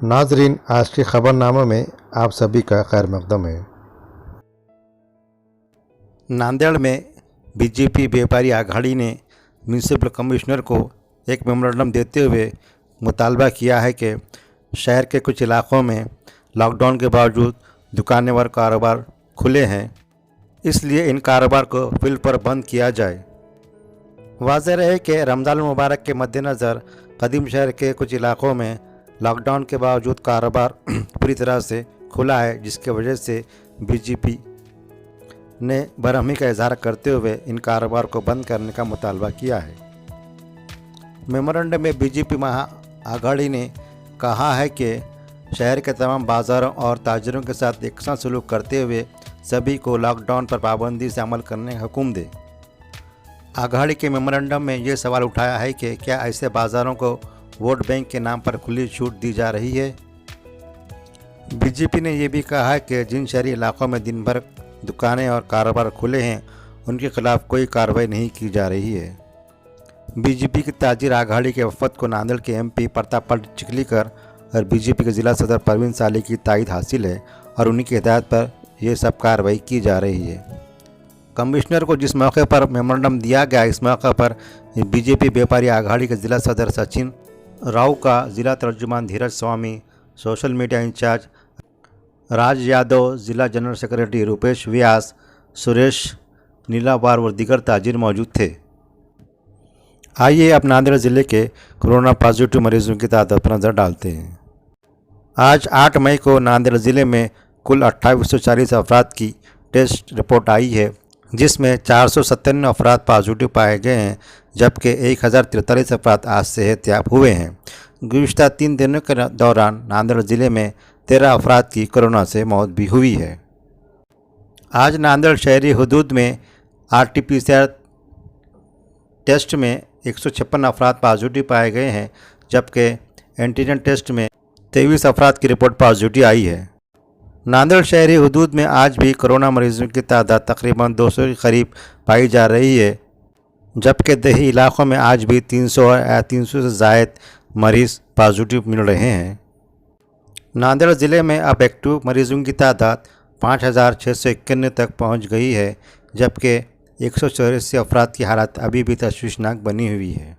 नाजरीन, आज के खबरनामे में आप सभी का खैर मकदम है। नांदेड़ में बीजेपी व्यापारी आघाड़ी ने म्यूनिसिपल कमिश्नर को एक मेमोरेंडम देते हुए मुतालबा किया है कि शहर के कुछ इलाकों में लॉकडाउन के बावजूद दुकानें व कारोबार खुले हैं, इसलिए इन कारोबार को फिल पर बंद किया जाए। वाज़ेह रहे कि रमज़ान मुबारक के मद्देनज़र कदीम शहर के कुछ इलाकों में लॉकडाउन के बावजूद कारोबार पूरी तरह से खुला है, जिसके वजह से बीजेपी ने बरहमी का इजहार करते हुए इन कारोबार को बंद करने का मुतालबा किया है। मेमोरेंडम में बीजेपी महाआघाड़ी ने कहा है कि शहर के तमाम बाज़ारों और ताजरों के साथ एकसा सलूक करते हुए सभी को लॉकडाउन पर पाबंदी से अमल करने का हुक्म दे। आघाड़ी के मेमोरेंडम में ये सवाल उठाया है कि क्या ऐसे बाज़ारों को वोट बैंक के नाम पर खुली छूट दी जा रही है। बीजेपी ने यह भी कहा है कि जिन शहरी इलाकों में दिन भर दुकानें और कारोबार खुले हैं, उनके खिलाफ कोई कार्रवाई नहीं की जा रही है। बीजेपी की ताजिर आघाड़ी के वफद को नांदेड़ के एमपी प्रतापपाल चिखलीकर और बीजेपी के ज़िला सदर परवीन साली की तायद हासिल है और उन्हीं की हिदायत पर यह सब कार्रवाई की जा रही है। कमिश्नर को जिस मौके पर मेमोरेंडम दिया गया, इस मौके पर बीजेपी व्यापारी आघाड़ी के ज़िला सदर सचिन राव का ज़िला तर्जुमान धीरज स्वामी, सोशल मीडिया इंचार्ज राज यादव, ज़िला जनरल सेक्रेटरी रूपेश व्यास, सुरेश नीलावार और दीगर ताजिर मौजूद थे। आइए अब नांदेड़ ज़िले के कोरोना पॉजिटिव मरीजों की तादाद पर नज़र डालते हैं। आज 8 मई को नांदेड़ ज़िले में कुल 2840 अफराद की टेस्ट रिपोर्ट आई है, जिसमें 497 अफराद पॉजिटिव पाए गए हैं, जबकि 1043 अफराद आज सेहतयाब हुए हैं। गुज़िश्ता 3 दिनों के दौरान नांदेड़ ज़िले में 13 अफराद की कोरोना से मौत भी हुई है। आज नांदेड़ शहरी हुदूद में RT-PCR टेस्ट में 156 अफराद पॉजिटिव पाए गए हैं, जबकि एंटीजन टेस्ट में 23 अफराद की रिपोर्ट पॉजिटिव आई है। नांदेड़ शहरी हुदूद में आज भी कोरोना मरीजों की तादाद तकरीबन 200 के करीब पाई जा रही है, जबकि दही इलाकों में आज भी 300 या 300 से ज़ायद मरीज़ पॉजिटिव मिल रहे हैं। नांदेड़ ज़िले में अब एक्टिव मरीजों की तादाद 5691 तक पहुंच गई है, जबकि 184 अफराद की हालत अभी भी तशवीशनाक बनी हुई है।